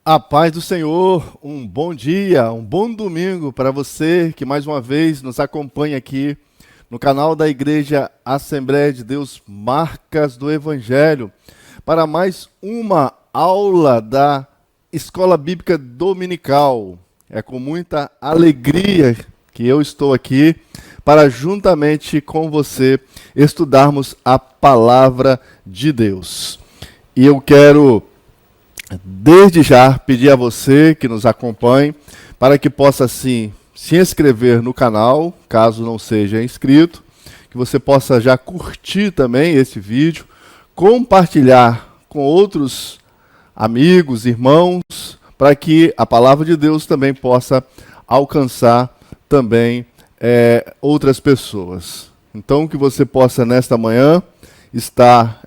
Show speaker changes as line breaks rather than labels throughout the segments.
A paz do Senhor, um bom dia, um bom domingo para você que mais uma vez nos acompanha aqui no canal da Igreja Assembleia de Deus Marcas do Evangelho para mais uma aula da Escola Bíblica Dominical. É com muita alegria que eu estou aqui para juntamente com você estudarmos a Palavra de Deus. E eu quero desde já pedir a você que nos acompanhe para que possa assim se inscrever no canal, caso não seja inscrito, que você possa já curtir também esse vídeo, compartilhar com outros amigos, irmãos, para que a palavra de Deus também possa alcançar também outras pessoas. Então que você possa nesta manhã estar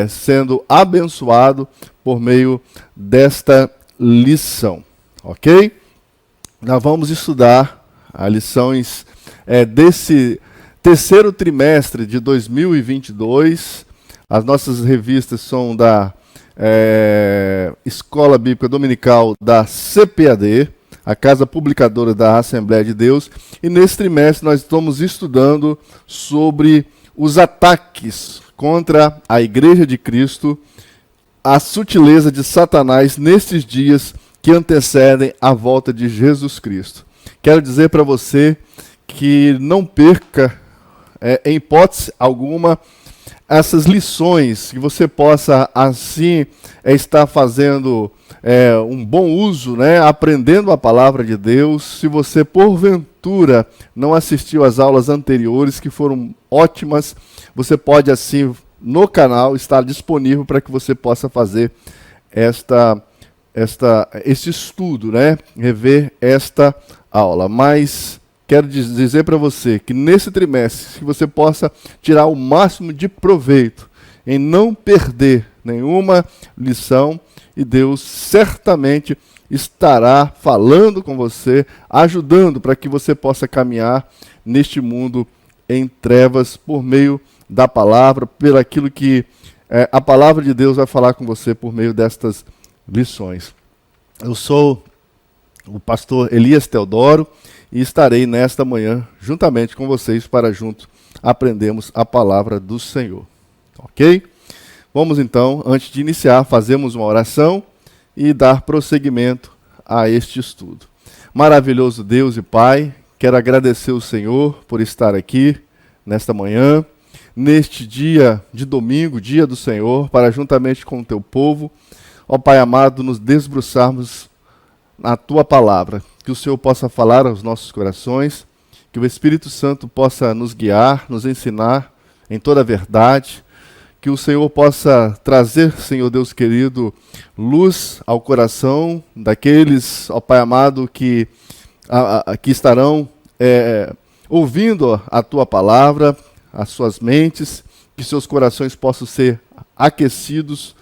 sendo abençoado por meio desta lição, ok? Nós vamos estudar as lições desse terceiro trimestre de 2022. As nossas revistas são da Escola Bíblica Dominical da CPAD, a Casa Publicadora da Assembleia de Deus, e nesse trimestre nós estamos estudando sobre os ataques contra a Igreja de Cristo, a sutileza de Satanás nestes dias que antecedem a volta de Jesus Cristo. Quero dizer para você que não perca, em hipótese alguma, essas lições, que você possa assim estar fazendo um bom uso, aprendendo a palavra de Deus. Se você porventura não assistiu às aulas anteriores, que foram ótimas, você pode assim no canal estar disponível para que você possa fazer este estudo, rever esta aula. Mas quero dizer para você que nesse trimestre, que você possa tirar o máximo de proveito em não perder nenhuma lição, e Deus certamente estará falando com você, ajudando para que você possa caminhar neste mundo em trevas por meio da palavra, pelo aquilo que a palavra de Deus vai falar com você por meio destas lições. Eu sou o pastor Elias Teodoro e estarei nesta manhã juntamente com vocês para juntos aprendermos a palavra do Senhor. Ok? Vamos então, antes de iniciar, fazermos uma oração e dar prosseguimento a este estudo. Maravilhoso Deus e Pai, quero agradecer o Senhor por estar aqui nesta manhã, neste dia de domingo, dia do Senhor, para juntamente com o teu povo, ó Pai amado, nos debruçarmos na tua palavra, que o Senhor possa falar aos nossos corações, que o Espírito Santo possa nos guiar, nos ensinar em toda a verdade, que o Senhor possa trazer, Senhor Deus querido, luz ao coração daqueles, ó Pai amado, que estarão ouvindo a tua palavra, as suas mentes, que seus corações possam ser aquecidos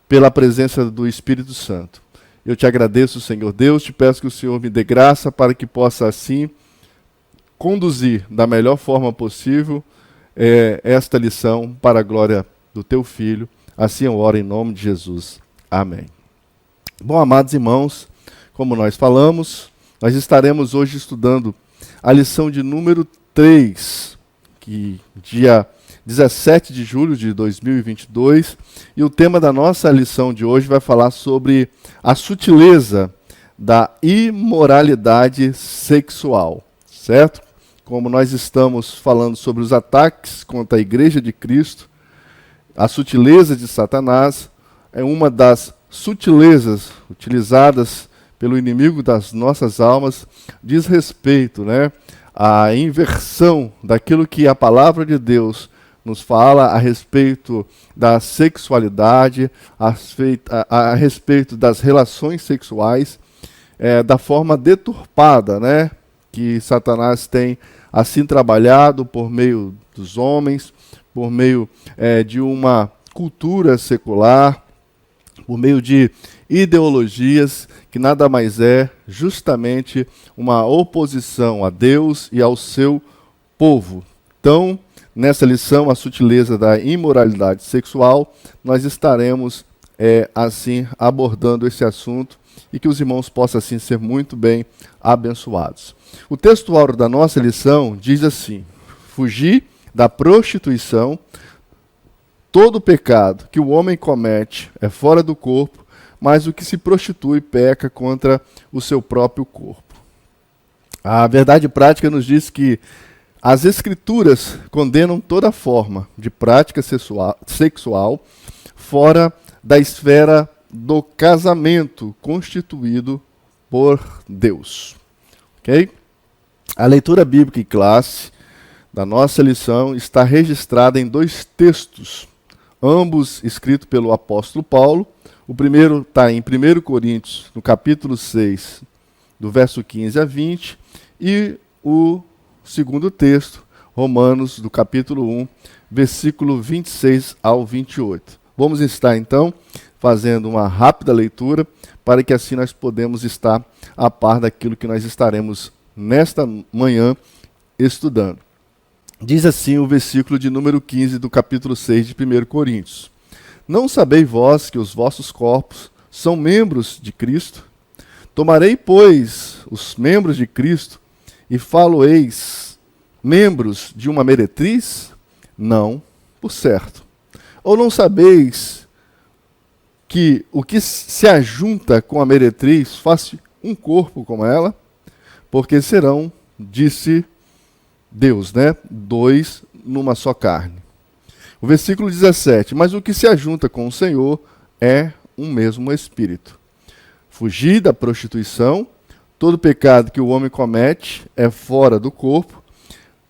pela presença do Espírito Santo. Eu te agradeço, Senhor Deus, te peço que o Senhor me dê graça para que possa assim conduzir da melhor forma possível esta lição para a glória do teu Filho. Assim eu oro em nome de Jesus. Amém. Bom, amados irmãos, como nós falamos, nós estaremos hoje estudando a lição de número 3, que dia 17 de julho de 2022, e o tema da nossa lição de hoje vai falar sobre a sutileza da imoralidade sexual, certo? Como nós estamos falando sobre os ataques contra a Igreja de Cristo, a sutileza de Satanás é uma das sutilezas utilizadas pelo inimigo das nossas almas, diz respeito, à inversão daquilo que a palavra de Deus nos fala a respeito da sexualidade, a respeito das relações sexuais, da forma deturpada, que Satanás tem assim trabalhado por meio dos homens, por meio de uma cultura secular, por meio de ideologias que nada mais é justamente uma oposição a Deus e ao seu povo. Então, nessa lição, a sutileza da imoralidade sexual, nós estaremos assim abordando esse assunto e que os irmãos possam assim ser muito bem abençoados. O texto áureo da nossa lição diz assim: fugir da prostituição. Todo pecado que o homem comete é fora do corpo, mas o que se prostitui peca contra o seu próprio corpo. A verdade prática nos diz que as Escrituras condenam toda forma de prática sexual fora da esfera do casamento constituído por Deus. Ok? A leitura bíblica em classe da nossa lição está registrada em 2 textos, ambos escritos pelo apóstolo Paulo. O primeiro está em 1 Coríntios, no capítulo 6, do verso 15 a 20, e o segundo texto, Romanos, do capítulo 1, versículo 26 ao 28. Vamos estar, então, fazendo uma rápida leitura, para que assim nós podemos estar a par daquilo que nós estaremos nesta manhã estudando. Diz assim o versículo de número 15 do capítulo 6 de 1 Coríntios. Não sabeis vós que os vossos corpos são membros de Cristo? Tomarei, pois, os membros de Cristo e falo-eis membros de uma meretriz? Não, por certo. Ou não sabeis que o que se ajunta com a meretriz faz um corpo com ela? Porque serão, disse Deus, né? 2 numa só carne. O versículo 17. Mas o que se ajunta com o Senhor é um mesmo espírito. Fugir da prostituição. Todo pecado que o homem comete é fora do corpo,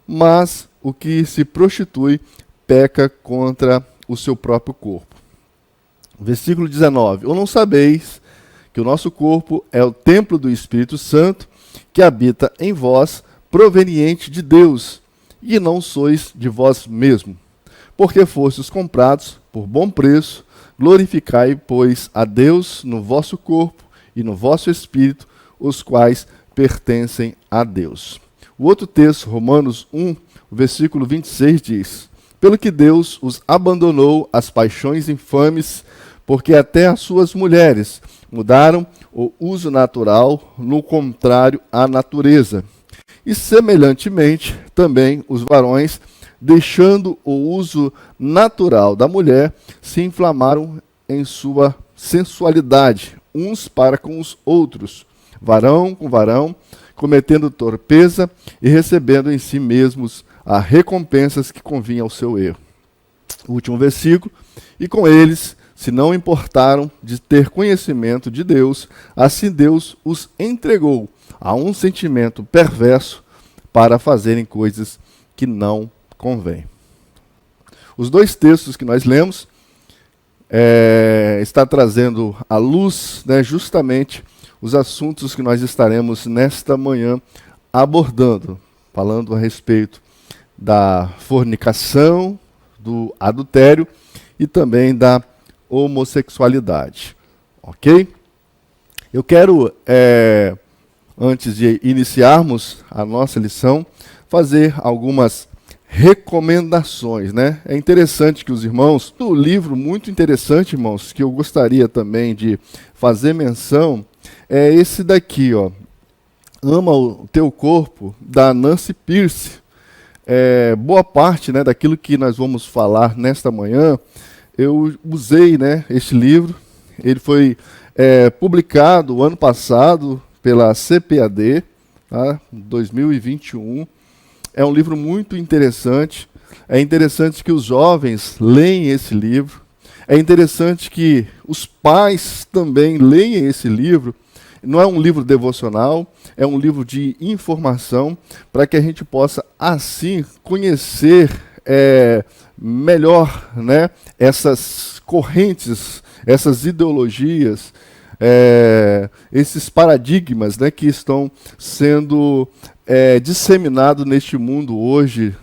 mas o que se prostitui peca contra o seu próprio corpo. Versículo 19. Ou não sabeis que o nosso corpo é o templo do Espírito Santo, que habita em vós, proveniente de Deus, e não sois de vós mesmo, porque fostes comprados por bom preço. Glorificai, pois, a Deus no vosso corpo e no vosso espírito, os quais pertencem a Deus. O outro texto, Romanos 1, o versículo 26 diz: pelo que Deus os abandonou às paixões infames, porque até as suas mulheres mudaram o uso natural, no contrário à natureza. E semelhantemente, também os varões, deixando o uso natural da mulher, se inflamaram em sua sensualidade, uns para com os outros, varão com varão, cometendo torpeza e recebendo em si mesmos as recompensas que convinham ao seu erro. O último versículo: e com eles se não importaram de ter conhecimento de Deus, assim Deus os entregou a um sentimento perverso para fazerem coisas que não convêm. Os 2 textos que nós lemos está trazendo à luz, né, justamente os assuntos que nós estaremos nesta manhã abordando, falando a respeito da fornicação, do adultério e também da homossexualidade. Ok? Eu quero, antes de iniciarmos a nossa lição, fazer algumas recomendações, né? É interessante que os irmãos, um livro muito interessante, irmãos, que eu gostaria também de fazer menção, é esse daqui, ó, Ama o Teu Corpo, da Nancy Pierce. Boa parte, né, daquilo que nós vamos falar nesta manhã, eu usei, né, este livro. Ele foi publicado ano passado pela CPAD, tá, 2021. É um livro muito interessante. É interessante que os jovens leem esse livro. É interessante que os pais também leiam esse livro. Não é um livro devocional, é um livro de informação, para que a gente possa, assim, conhecer melhor, né, essas correntes, essas ideologias, esses paradigmas, né, que estão sendo disseminados neste mundo hoje,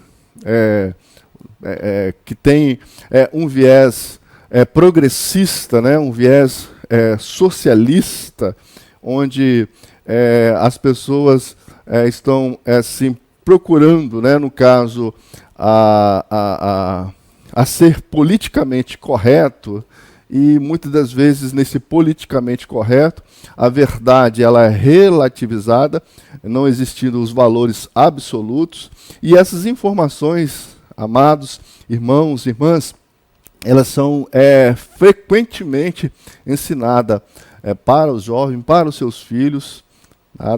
que tem um viés progressista, né, um viés socialista, onde as pessoas estão assim, procurando, né, no caso, a ser politicamente correto e muitas das vezes nesse politicamente correto, a verdade ela é relativizada, não existindo os valores absolutos, e essas informações, amados irmãos e irmãs, elas são frequentemente ensinadas para os jovens, para os seus filhos, tá?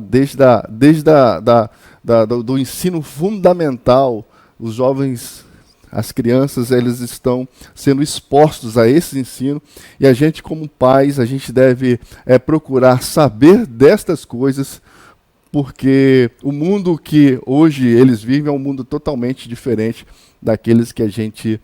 Do ensino fundamental, os jovens, as crianças, eles estão sendo expostos a esse ensino, e a gente como pais, a gente deve procurar saber destas coisas, porque o mundo que hoje eles vivem é um mundo totalmente diferente daqueles que a gente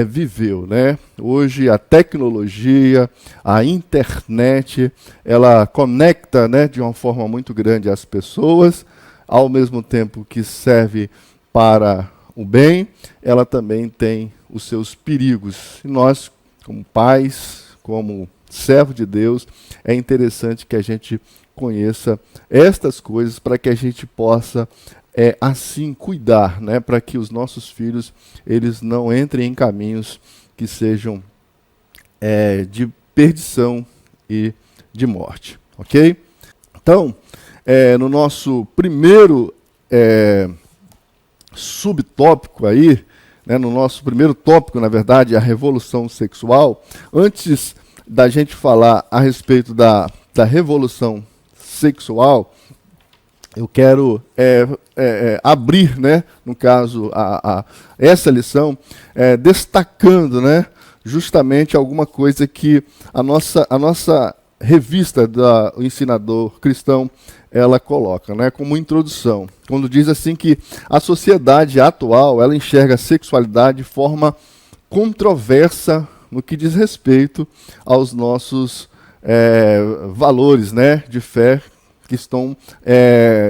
viveu, né? Hoje a tecnologia, a internet, ela conecta, né, de uma forma muito grande as pessoas, ao mesmo tempo que serve para o bem, ela também tem os seus perigos. E nós, como pais, como servo de Deus, é interessante que a gente conheça estas coisas para que a gente possa assim cuidar, né, para que os nossos filhos eles não entrem em caminhos que sejam de perdição e de morte, ok? Então, no nosso primeiro subtópico aí, né, no nosso primeiro tópico, na verdade, a revolução sexual, antes da gente falar a respeito da revolução sexual, eu quero abrir, né, no caso, essa lição, destacando, né, justamente alguma coisa que a nossa revista do Ensinador Cristão ela coloca, né, como introdução, quando diz assim que a sociedade atual ela enxerga a sexualidade de forma controversa no que diz respeito aos nossos valores, né, de fé que estão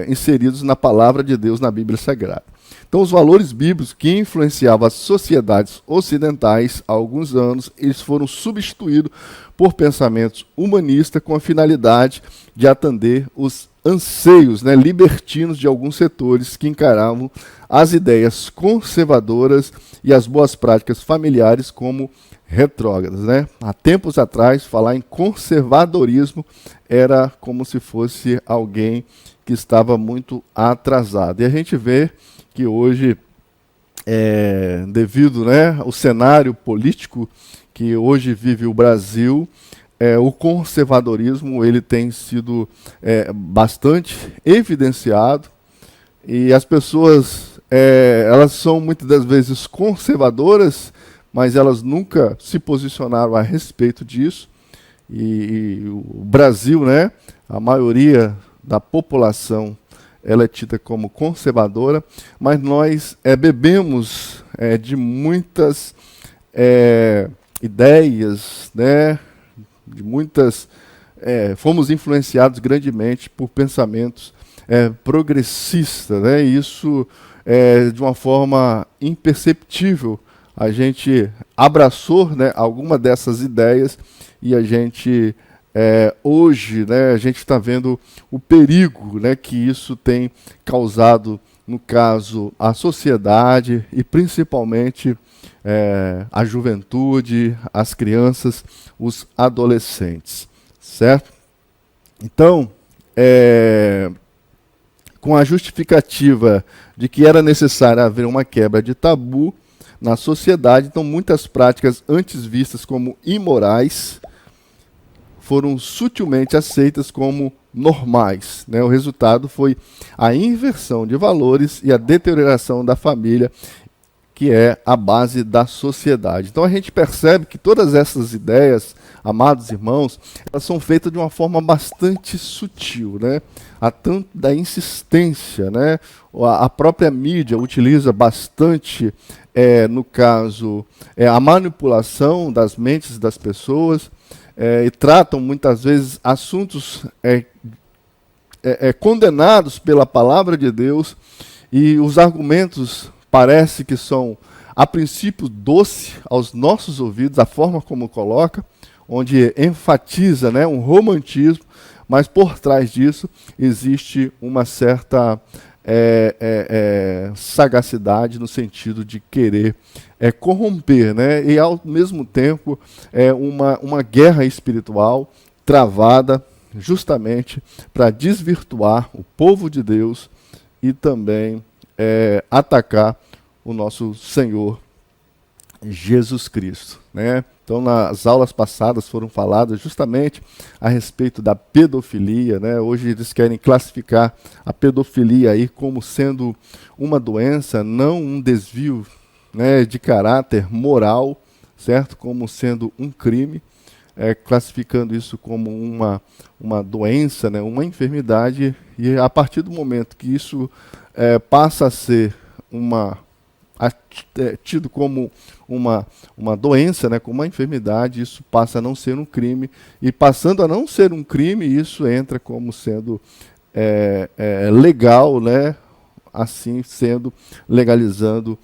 inseridos na palavra de Deus na Bíblia Sagrada. Então, os valores bíblicos que influenciavam as sociedades ocidentais há alguns anos, eles foram substituídos por pensamentos humanistas com a finalidade de atender os anseios, né, libertinos de alguns setores que encaravam as ideias conservadoras e as boas práticas familiares como retrógradas, né? Há tempos atrás, falar em conservadorismo era como se fosse alguém que estava muito atrasado. E a gente vê que hoje, devido, né, ao cenário político que hoje vive o Brasil, o conservadorismo ele tem sido bastante evidenciado, e as pessoas elas são muitas das vezes conservadoras, mas elas nunca se posicionaram a respeito disso. E o Brasil, né, a maioria da população ela é tida como conservadora, mas nós bebemos de muitas ideias, né, de muitas fomos influenciados grandemente por pensamentos progressistas, né, e isso de uma forma imperceptível a gente abraçou, né, alguma dessas ideias, e a gente hoje, né, a gente está vendo o perigo, né, que isso tem causado, no caso, a sociedade e principalmente a juventude, as crianças, os adolescentes, certo? Então, com a justificativa de que era necessário haver uma quebra de tabu na sociedade, então muitas práticas antes vistas como imorais foram sutilmente aceitas como normais, né? O resultado foi a inversão de valores e a deterioração da família, que é a base da sociedade. Então a gente percebe que todas essas ideias, amados irmãos, elas são feitas de uma forma bastante sutil, né? Há tanto da insistência, né? A própria mídia utiliza bastante, no caso, a manipulação das mentes das pessoas, e tratam muitas vezes assuntos condenados pela palavra de Deus, e os argumentos parece que são, a princípio, doce aos nossos ouvidos, a forma como coloca, onde enfatiza, né, um romantismo, mas por trás disso existe uma certa sagacidade no sentido de querer corromper, né? E ao mesmo tempo uma guerra espiritual travada justamente para desvirtuar o povo de Deus e também atacar o nosso Senhor Jesus Cristo, né? Então, nas aulas passadas foram faladas justamente a respeito da pedofilia, né? Hoje eles querem classificar a pedofilia aí como sendo uma doença, não um desvio, né, de caráter moral, certo? Como sendo um crime, classificando isso como uma doença, né, uma enfermidade, e a partir do momento que isso passa a ser tido como uma doença, né, como uma enfermidade, isso passa a não ser um crime, e passando a não ser um crime, isso entra como sendo legal, né, assim sendo legalizando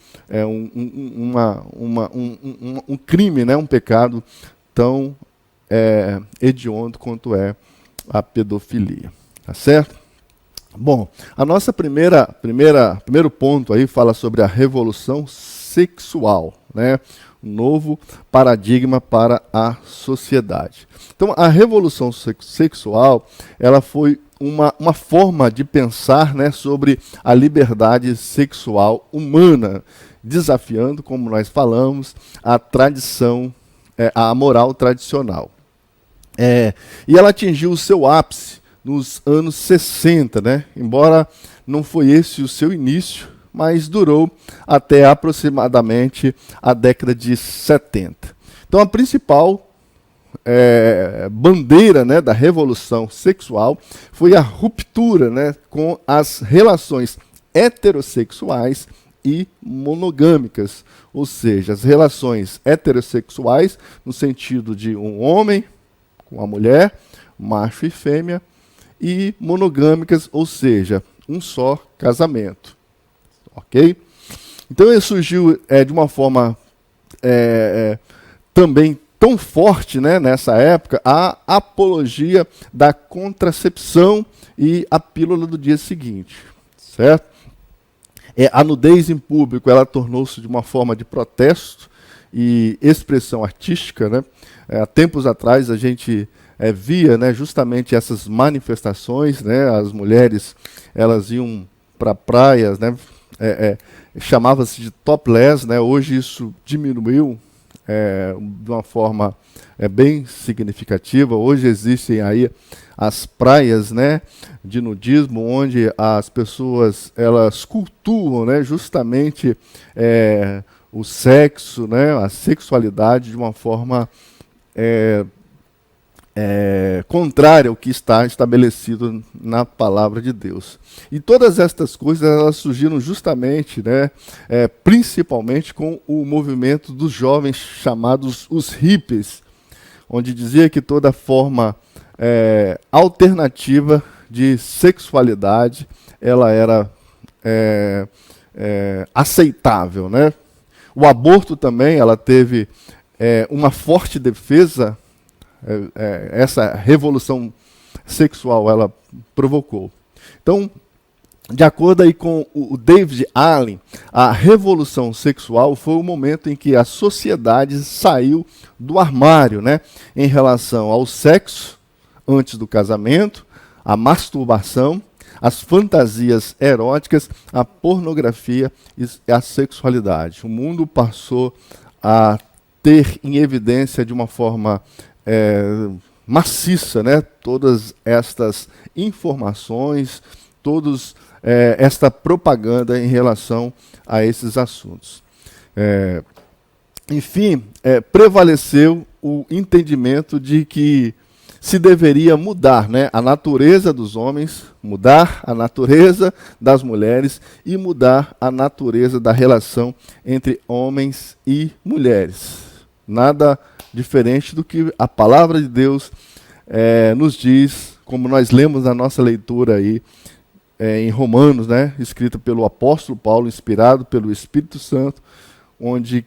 um crime, né, um pecado tão hediondo quanto é a pedofilia, tá certo? Bom, a nossa primeiro ponto aí fala sobre a revolução sexual, né? Um novo paradigma para a sociedade. Então, a revolução sexual, ela foi uma forma de pensar, né, sobre a liberdade sexual humana, desafiando, como nós falamos, a tradição, a moral tradicional. E ela atingiu o seu ápice nos anos 60, né? Embora não foi esse o seu início, mas durou até aproximadamente a década de 70. Então, a principal bandeira, né, da revolução sexual foi a ruptura, né, com as relações heterossexuais e monogâmicas, ou seja, as relações heterossexuais no sentido de um homem com uma mulher, macho e fêmea, e monogâmicas, ou seja, um só casamento. Ok? Então ele surgiu de uma forma também tão forte, né, nessa época, a apologia da contracepção e a pílula do dia seguinte. Certo? A nudez em público, ela tornou-se de uma forma de protesto e expressão artística, né? Há tempos atrás a gente via, né, justamente essas manifestações, né? As mulheres, elas iam para praias, né? Chamava-se de topless, né? Hoje isso diminuiu de uma forma bem significativa. Hoje existem aí as praias, né, de nudismo, onde as pessoas elas cultuam, né, justamente o sexo, né, a sexualidade de uma forma contrária ao que está estabelecido na palavra de Deus. E todas estas coisas elas surgiram justamente, né, principalmente com o movimento dos jovens chamados os hippies, onde dizia que toda forma alternativa de sexualidade ela era aceitável, né? O aborto também ela teve uma forte defesa. Essa revolução sexual ela provocou. Então, de acordo aí com o David Allen, a revolução sexual foi o momento em que a sociedade saiu do armário, né, em relação ao sexo antes do casamento, a masturbação, as fantasias eróticas, a pornografia e a sexualidade. O mundo passou a ter em evidência de uma forma maciça, né, todas estas informações, todos esta propaganda em relação a esses assuntos. Enfim, prevaleceu o entendimento de que se deveria mudar, né, a natureza dos homens, mudar a natureza das mulheres e mudar a natureza da relação entre homens e mulheres. Nada diferente do que a palavra de Deus nos diz, como nós lemos na nossa leitura aí, em Romanos, né, escrita pelo apóstolo Paulo, inspirado pelo Espírito Santo, onde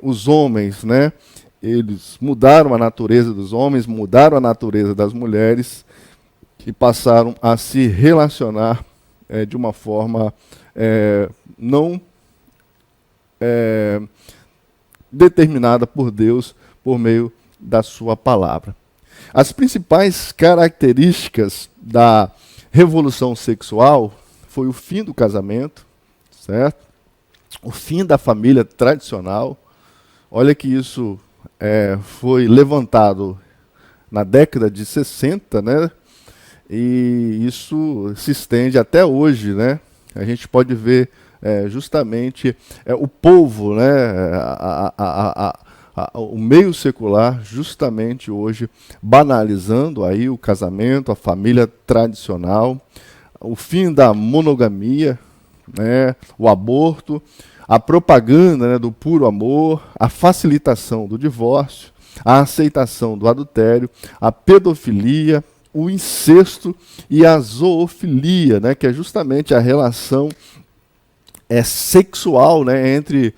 os homens, né, eles mudaram a natureza dos homens, mudaram a natureza das mulheres e passaram a se relacionar de uma forma não determinada por Deus por meio da sua palavra. As principais características da revolução sexual foi o fim do casamento, certo? O fim da família tradicional. Olha que isso foi levantado na década de 60, né? E isso se estende até hoje, né? A gente pode ver justamente o povo, né? O meio secular, justamente hoje, banalizando aí o casamento, a família tradicional, o fim da monogamia, né? O aborto, a propaganda, né, do puro amor, a facilitação do divórcio, a aceitação do adultério, a pedofilia, o incesto e a zoofilia, né, que é justamente a relação sexual, né, entre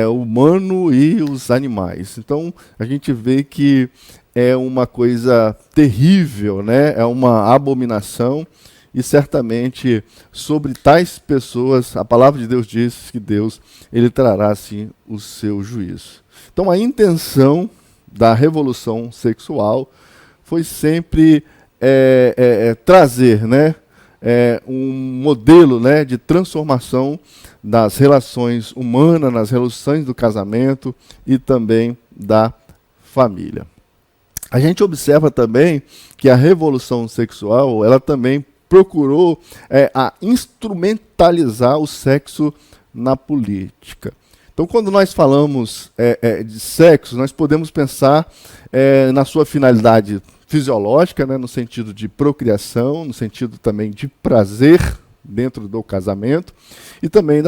o humano e os animais. Então, a gente vê que é uma coisa terrível, né, é uma abominação, e certamente sobre tais pessoas, a palavra de Deus diz que Deus ele trará sim o seu juízo. Então, a intenção da revolução sexual foi sempre trazer, né, um modelo, né, de transformação das relações humanas, nas relações do casamento e também da família. A gente observa também que a revolução sexual, ela também procurou a instrumentalizar o sexo na política. Então, quando nós falamos de sexo, nós podemos pensar na sua finalidade fisiológica, né, no sentido de procriação, no sentido também de prazer dentro do casamento, e também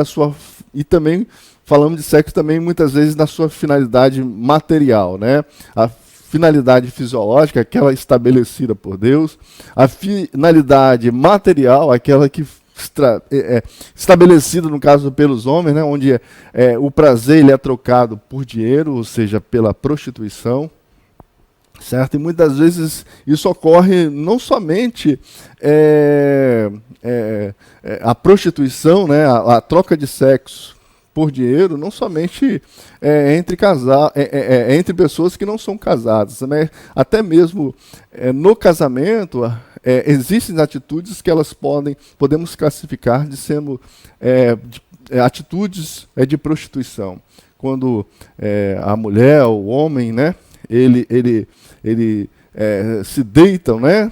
falamos de sexo também muitas vezes na sua finalidade material, né? A finalidade fisiológica, aquela estabelecida por Deus, a finalidade material, aquela que estabelecida no caso pelos homens, né, onde o prazer ele é trocado por dinheiro, ou seja, pela prostituição, certo? E muitas vezes isso ocorre não somente a prostituição, né, a troca de sexo por dinheiro, não somente entre pessoas que não são casadas, né? Até mesmo no casamento existem atitudes que podemos classificar de sendo atitudes de prostituição. Quando a mulher, o homem, né, ele se deitam, né,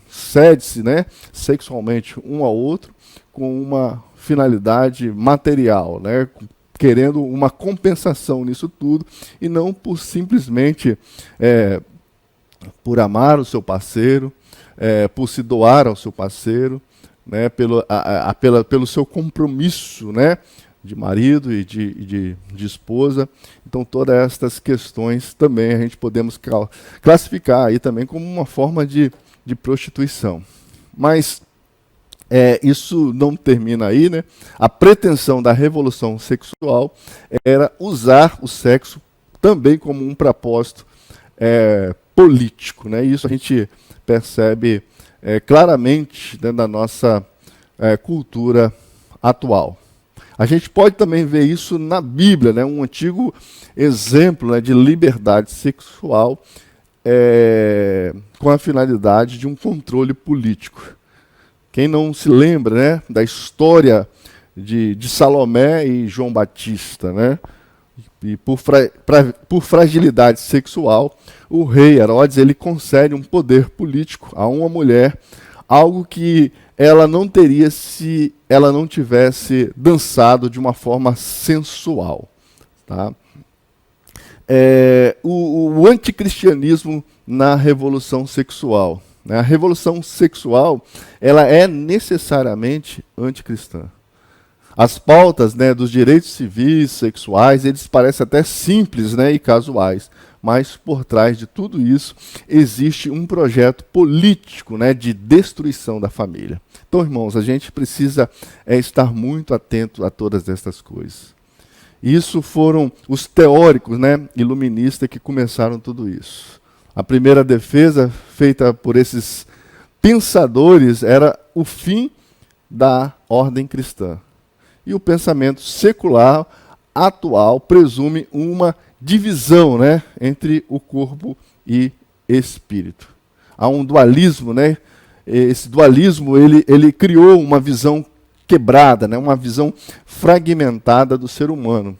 cede-se, né, sexualmente um ao outro com uma finalidade material, né, querendo uma compensação nisso tudo, e não por simplesmente por amar o seu parceiro, por se doar ao seu parceiro, né, pelo seu compromisso, né, de marido e de esposa. Então, todas estas questões também a gente podemos classificar aí também como uma forma de prostituição. Mas isso não termina aí, né? A pretensão da revolução sexual era usar o sexo também como um propósito político, né? Isso a gente percebe claramente dentro da nossa cultura atual. A gente pode também ver isso na Bíblia, né? Um antigo exemplo, né, de liberdade sexual com a finalidade de um controle político. Quem não se lembra, né, da história de Salomé e João Batista, né? E por fragilidade sexual, o rei Herodes ele concede um poder político a uma mulher, algo que ela não teria se ela não tivesse dançado de uma forma sensual. Tá? O anticristianismo na revolução sexual. A revolução sexual ela é necessariamente anticristã. As pautas, né, dos direitos civis, sexuais, eles parecem até simples, né, e casuais, mas por trás de tudo isso existe um projeto político, né, de destruição da família. Então, irmãos, a gente precisa estar muito atento a todas essas coisas. Isso foram os teóricos, né, iluministas que começaram tudo isso. A primeira defesa feita por esses pensadores era o fim da ordem cristã. E o pensamento secular atual presume uma divisão, né, entre o corpo e espírito. Há um dualismo, né? Esse dualismo ele criou uma visão quebrada, né, uma visão fragmentada do ser humano,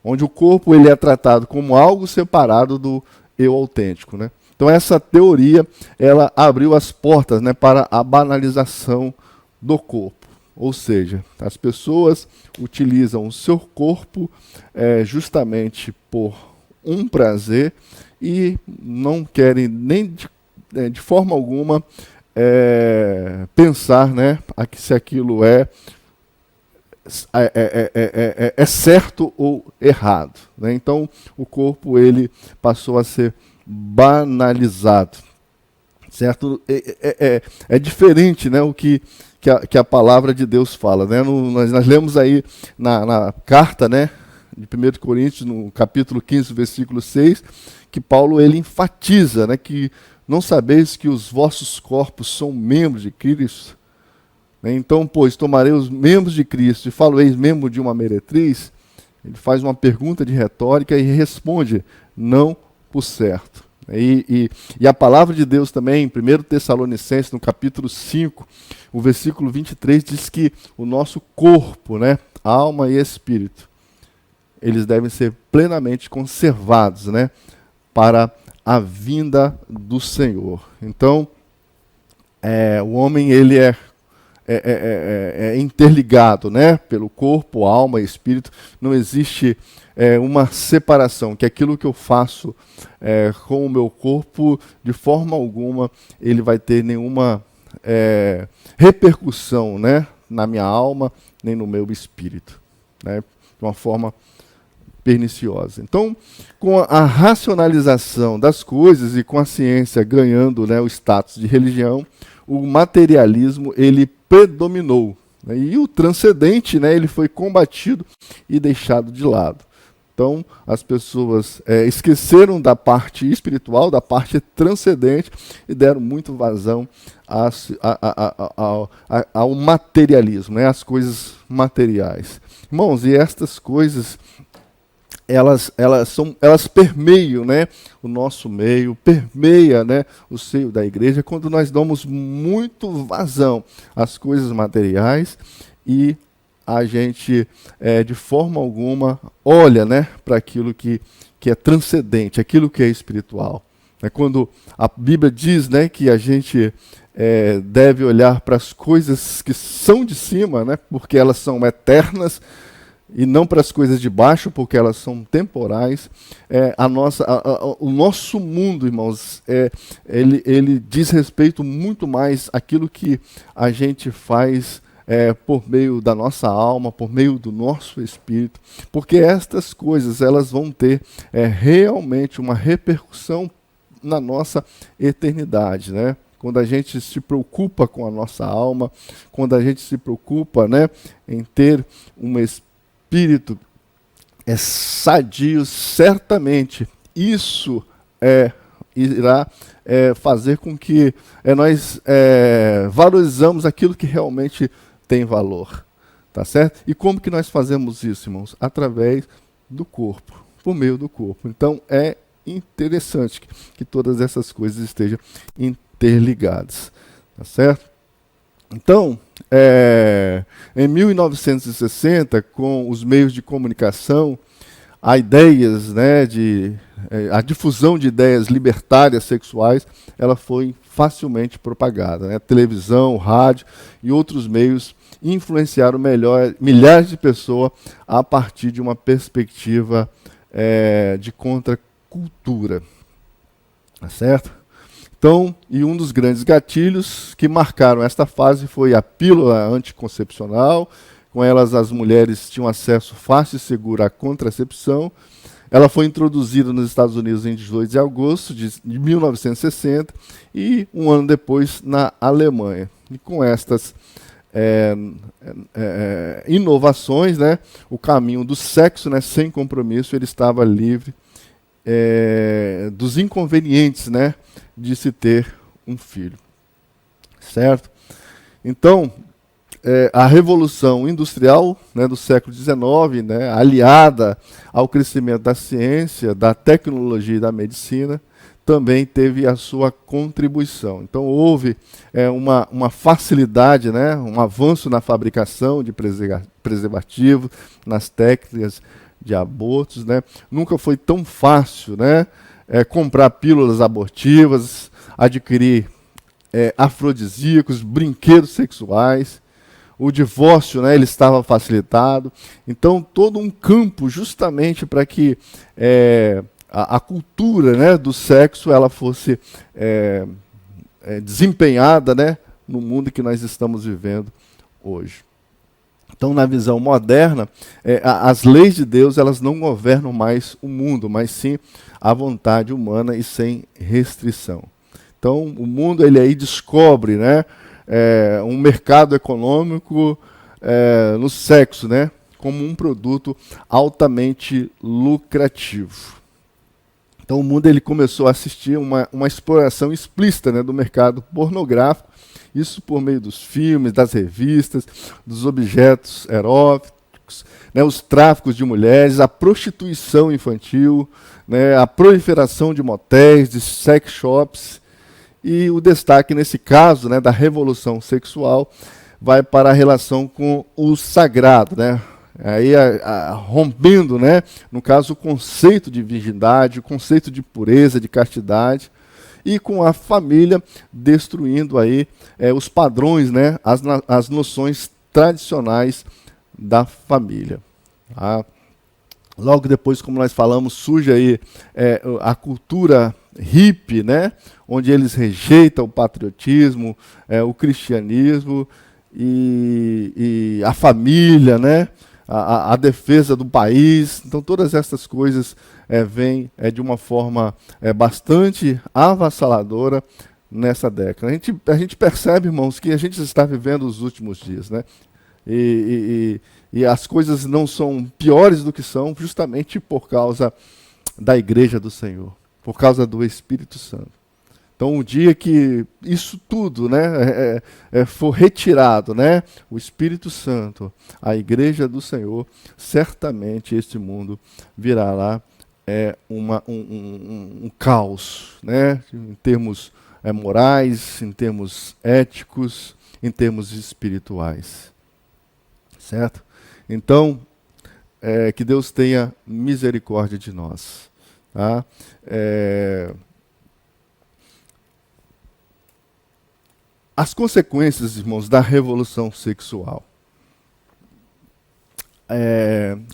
onde o corpo ele é tratado como algo separado do eu autêntico, né? Então essa teoria ela abriu as portas, né, para a banalização do corpo. Ou seja, as pessoas utilizam o seu corpo justamente por um prazer e não querem nem de forma alguma pensar, né, se aquilo é certo ou errado, né? Então o corpo ele passou a ser banalizado, certo? É diferente, né, o que a palavra de Deus fala, né? Nós lemos aí na carta, né, de 1 Coríntios, no capítulo 15, versículo 6, que Paulo ele enfatiza, né, que não sabeis que os vossos corpos são membros de Cristo? Então, pois, tomarei os membros de Cristo e falo-eis membro de uma meretriz? Ele faz uma pergunta de retórica e responde, não por certo. E a palavra de Deus também, em 1 Tessalonicenses, no capítulo 5, o versículo 23, diz que o nosso corpo, né, alma e espírito, eles devem ser plenamente conservados, né, para a vinda do Senhor. Então, o homem ele é interligado, né, pelo corpo, alma e espírito. Não existe uma separação, que aquilo que eu faço com o meu corpo, de forma alguma, ele vai ter nenhuma repercussão, né, na minha alma, nem no meu espírito, né, de uma forma perniciosa. Então, com a racionalização das coisas e com a ciência ganhando, né, o status de religião, o materialismo ele predominou, né, e o transcendente, né, ele foi combatido e deixado de lado. Então, as pessoas esqueceram da parte espiritual, da parte transcendente e deram muito vazão ao materialismo, né, às coisas materiais. Irmãos, e estas coisas elas permeiam, né, o nosso meio, permeia, né, o seio da igreja, quando nós damos muito vazão às coisas materiais e a gente, de forma alguma, olha, né, para aquilo que é transcendente, aquilo que é espiritual. É quando a Bíblia diz, né, que a gente deve olhar para as coisas que são de cima, né, porque elas são eternas, e não para as coisas de baixo, porque elas são temporais. O nosso mundo, irmãos, ele diz respeito muito mais àquilo que a gente faz por meio da nossa alma, por meio do nosso espírito, porque estas coisas elas vão ter realmente uma repercussão na nossa eternidade, né? Quando a gente se preocupa com a nossa alma, quando a gente se preocupa, né, em ter um espírito sadio, certamente isso irá fazer com que nós valorizamos aquilo que realmente tem valor, tá certo? E como que nós fazemos isso, irmãos? Através do corpo, por meio do corpo. Então é interessante que todas essas coisas estejam interligadas, tá certo? Então, em 1960, com os meios de comunicação, a difusão de ideias libertárias sexuais, ela foi facilmente propagada, né? Televisão, rádio e outros meios influenciaram milhares de pessoas a partir de uma perspectiva de contracultura, tá certo? Então, e um dos grandes gatilhos que marcaram esta fase foi a pílula anticoncepcional. Com elas, as mulheres tinham acesso fácil e seguro à contracepção. Ela foi introduzida nos Estados Unidos em 18 de agosto de 1960 e um ano depois na Alemanha. E com estas inovações, né, o caminho do sexo, né, sem compromisso, ele estava livre dos inconvenientes, né, de se ter um filho, certo? Então, a Revolução Industrial, né, do século XIX, né, aliada ao crescimento da ciência, da tecnologia e da medicina, também teve a sua contribuição. Então houve uma facilidade, né, um avanço na fabricação de preservativos, nas técnicas de abortos. Né. Nunca foi tão fácil, né, comprar pílulas abortivas, adquirir afrodisíacos, brinquedos sexuais. O divórcio, né, ele estava facilitado. Então todo um campo justamente para que a cultura, né, do sexo ela fosse desempenhada, né, no mundo que nós estamos vivendo hoje. Então, na visão moderna, as leis de Deus elas não governam mais o mundo, mas sim a vontade humana e sem restrição. Então, o mundo ele aí descobre, né, um mercado econômico no sexo, né, como um produto altamente lucrativo. Então o mundo ele começou a assistir uma exploração explícita, né, do mercado pornográfico, isso por meio dos filmes, das revistas, dos objetos eróticos, né, os tráficos de mulheres, a prostituição infantil, né, a proliferação de motéis, de sex shops, e o destaque nesse caso, né, da revolução sexual vai para a relação com o sagrado, né? Aí rompendo, né, no caso, o conceito de virgindade, o conceito de pureza, de castidade, e com a família destruindo aí os padrões, né, as noções tradicionais da família. Tá? Logo depois, como nós falamos, surge aí a cultura hippie, né, onde eles rejeitam o patriotismo, o cristianismo e a família, né, a defesa do país. Então todas essas coisas vêm de uma forma bastante avassaladora nessa década. A gente percebe, irmãos, que a gente está vivendo os últimos dias, né? E as coisas não são piores do que são justamente por causa da Igreja do Senhor, por causa do Espírito Santo. Então, o dia que isso tudo, né, for retirado, né, o Espírito Santo, a Igreja do Senhor, certamente este mundo virá um caos, né, em termos morais, em termos éticos, em termos espirituais. Certo? Então, que Deus tenha misericórdia de nós. Tá? As consequências, irmãos, da revolução sexual.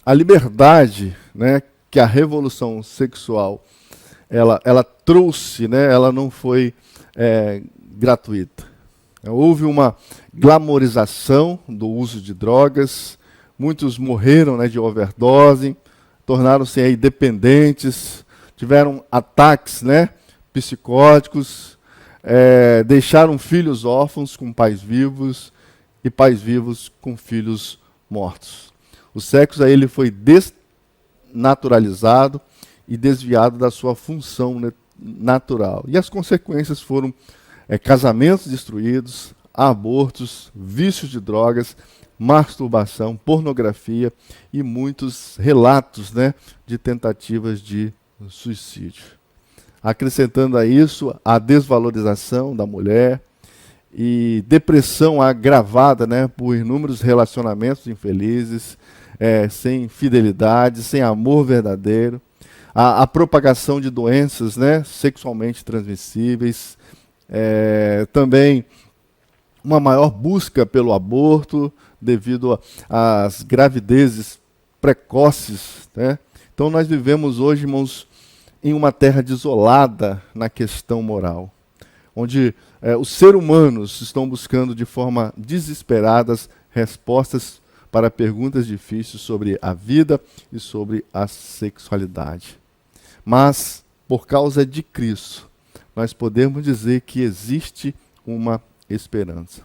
A liberdade, né, que a revolução sexual ela trouxe, né, ela não foi gratuita. Houve uma glamorização do uso de drogas, muitos morreram, né, de overdose, tornaram-se aí dependentes, tiveram ataques, né, psicóticos, deixaram filhos órfãos com pais vivos e pais vivos com filhos mortos. O sexo aí ele foi desnaturalizado e desviado da sua função natural. E as consequências foram casamentos destruídos, abortos, vícios de drogas, masturbação, pornografia e muitos relatos, né, de tentativas de suicídio. Acrescentando a isso a desvalorização da mulher e depressão agravada, né, por inúmeros relacionamentos infelizes, sem fidelidade, sem amor verdadeiro, a propagação de doenças, né, sexualmente transmissíveis, também uma maior busca pelo aborto devido às gravidezes precoces. Né? Então nós vivemos hoje, irmãos, em uma terra desolada na questão moral, onde os seres humanos estão buscando de forma desesperadas respostas para perguntas difíceis sobre a vida e sobre a sexualidade. Mas, por causa de Cristo, nós podemos dizer que existe uma esperança.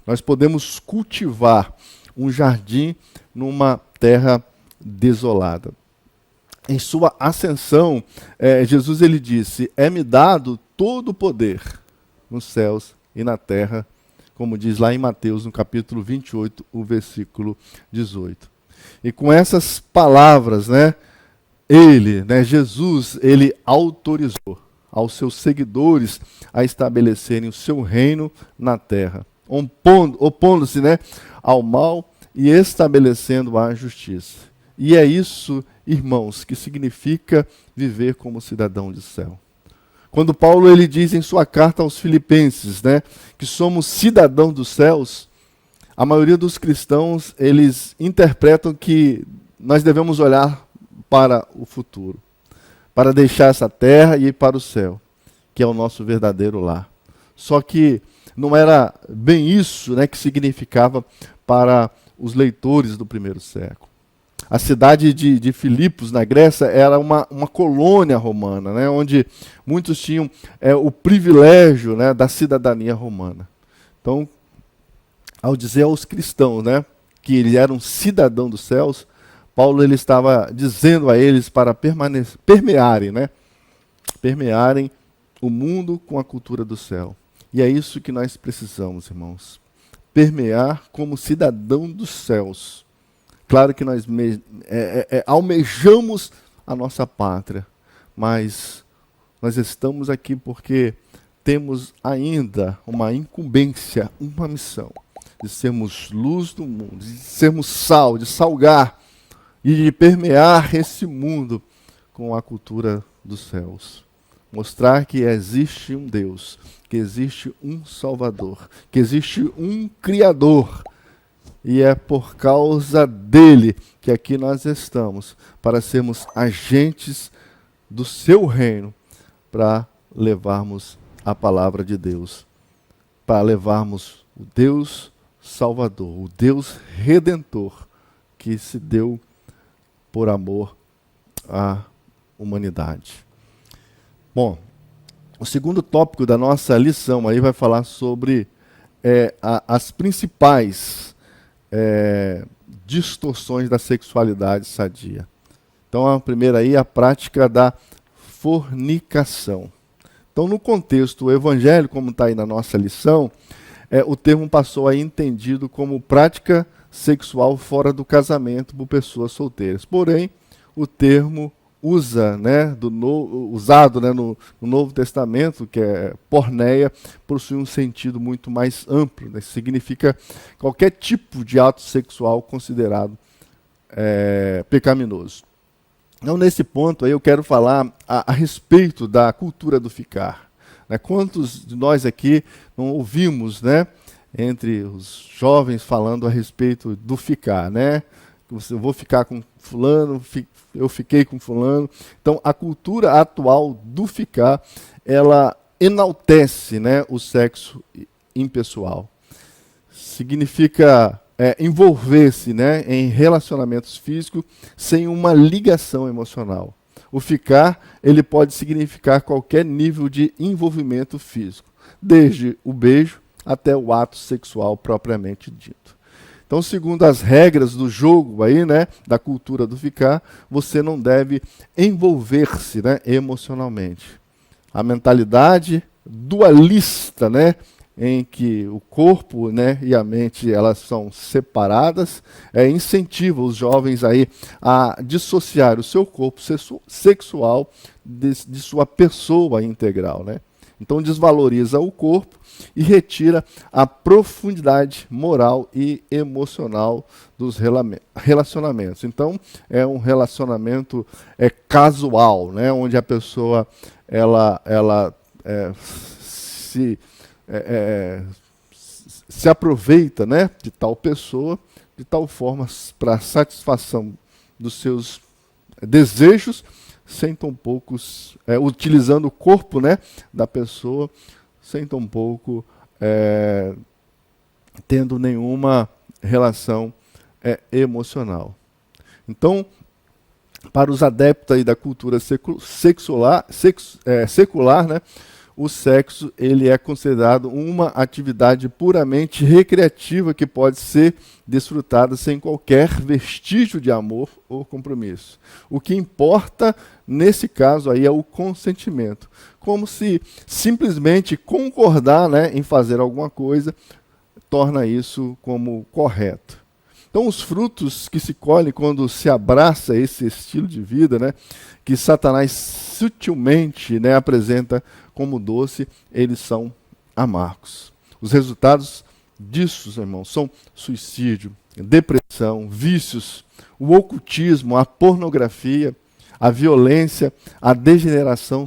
Nós podemos cultivar um jardim numa terra desolada. Em sua ascensão, Jesus ele disse: é-me dado todo o poder nos céus e na terra, como diz lá em Mateus, no capítulo 28, o versículo 18. E com essas palavras, né, Jesus, ele autorizou aos seus seguidores a estabelecerem o seu reino na terra, opondo-se, né, ao mal e estabelecendo a justiça. E é isso, irmãos, que significa viver como cidadão de céu. Quando Paulo ele diz em sua carta aos Filipenses, né, que somos cidadãos dos céus, a maioria dos cristãos eles interpretam que nós devemos olhar para o futuro, para deixar essa terra e ir para o céu, que é o nosso verdadeiro lar. Só que não era bem isso, né, que significava para os leitores do primeiro século. A cidade de Filipos, na Grécia, era uma colônia romana, né, onde muitos tinham o privilégio, né, da cidadania romana. Então, ao dizer aos cristãos, né, que eles eram cidadãos dos céus, Paulo ele estava dizendo a eles para permearem o mundo com a cultura do céu. E é isso que nós precisamos, irmãos. Permear como cidadão dos céus. Claro que nós almejamos a nossa pátria, mas nós estamos aqui porque temos ainda uma incumbência, uma missão, de sermos luz do mundo, de sermos sal, de salgar e de permear esse mundo com a cultura dos céus. Mostrar que existe um Deus, que existe um Salvador, que existe um Criador. E é por causa dele que aqui nós estamos, para sermos agentes do seu reino, para levarmos a palavra de Deus, para levarmos o Deus Salvador, o Deus Redentor, que se deu por amor à humanidade. Bom, o segundo tópico da nossa lição aí vai falar sobre as principais distorções da sexualidade sadia. Então, a primeira aí é a prática da fornicação. Então, no contexto evangélico, como está aí na nossa lição, o termo passou a entendido como prática sexual fora do casamento por pessoas solteiras. Porém, o termo usado no Novo Testamento, que é porneia, possui um sentido muito mais amplo, né? Significa qualquer tipo de ato sexual considerado pecaminoso. Então, nesse ponto aí eu quero falar a respeito da cultura do ficar. Né? Quantos de nós aqui não ouvimos, né, entre os jovens falando a respeito do ficar, né? Eu vou ficar com fulano, eu fiquei com fulano. Então, a cultura atual do ficar, ela enaltece, né, o sexo impessoal. Significa envolver-se, né, em relacionamentos físicos sem uma ligação emocional. O ficar, ele pode significar qualquer nível de envolvimento físico, desde o beijo até o ato sexual propriamente dito. Então, segundo as regras do jogo aí, né, da cultura do ficar, você não deve envolver-se, né, emocionalmente. A mentalidade dualista, né, em que o corpo, né, e a mente elas são separadas, incentiva os jovens aí a dissociar o seu corpo sexual de sua pessoa integral, né? Então desvaloriza o corpo e retira a profundidade moral e emocional dos relacionamentos. Então é um relacionamento casual, né, onde a pessoa ela se aproveita, né, de tal pessoa de tal forma para satisfação dos seus desejos, sem tão poucos, utilizando o corpo, né, da pessoa, sem tão pouco tendo nenhuma relação emocional. Então, para os adeptos aí da cultura secular, né, o sexo ele é considerado uma atividade puramente recreativa que pode ser desfrutada sem qualquer vestígio de amor ou compromisso. O que importa nesse caso aí é o consentimento, como se simplesmente concordar, né, em fazer alguma coisa torna isso como correto. Então, os frutos que se colhem quando se abraça esse estilo de vida, né, que Satanás sutilmente, né, apresenta como doce, eles são amargos. Os resultados disso, irmãos, são suicídio, depressão, vícios, o ocultismo, a pornografia, a violência, a degeneração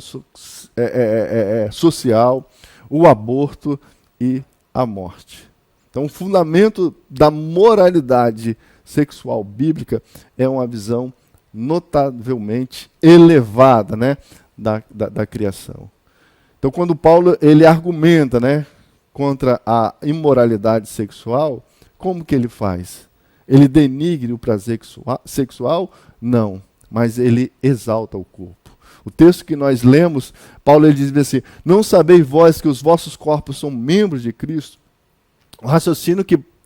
social, o aborto e a morte. Então, o fundamento da moralidade sexual bíblica é uma visão notavelmente elevada, né, da criação. Então, quando Paulo ele argumenta, né, contra a imoralidade sexual, como que ele faz? Ele denigre o prazer sexual? Não, mas ele exalta o corpo. O texto que nós lemos, Paulo ele diz assim: não sabeis vós que os vossos corpos são membros de Cristo? O raciocínio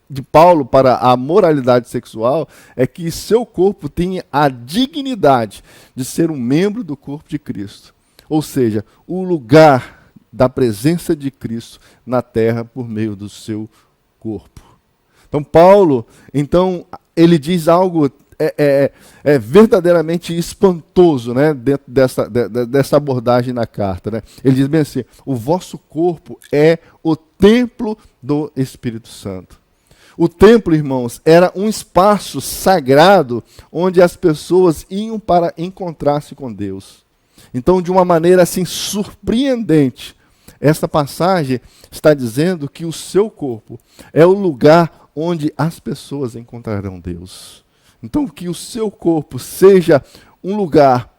de Paulo para a moralidade sexual é que seu corpo tenha a dignidade de ser um membro do corpo de Cristo. Ou seja, o lugar da presença de Cristo na terra por meio do seu corpo. Então, Paulo, ele diz algo verdadeiramente espantoso, né, dentro dessa abordagem na carta. Né? Ele diz bem assim: o vosso corpo é o templo do Espírito Santo. O templo, irmãos, era um espaço sagrado onde as pessoas iam para encontrar-se com Deus. Então, de uma maneira assim surpreendente, esta passagem está dizendo que o seu corpo é o lugar onde as pessoas encontrarão Deus. Então, que o seu corpo seja um lugar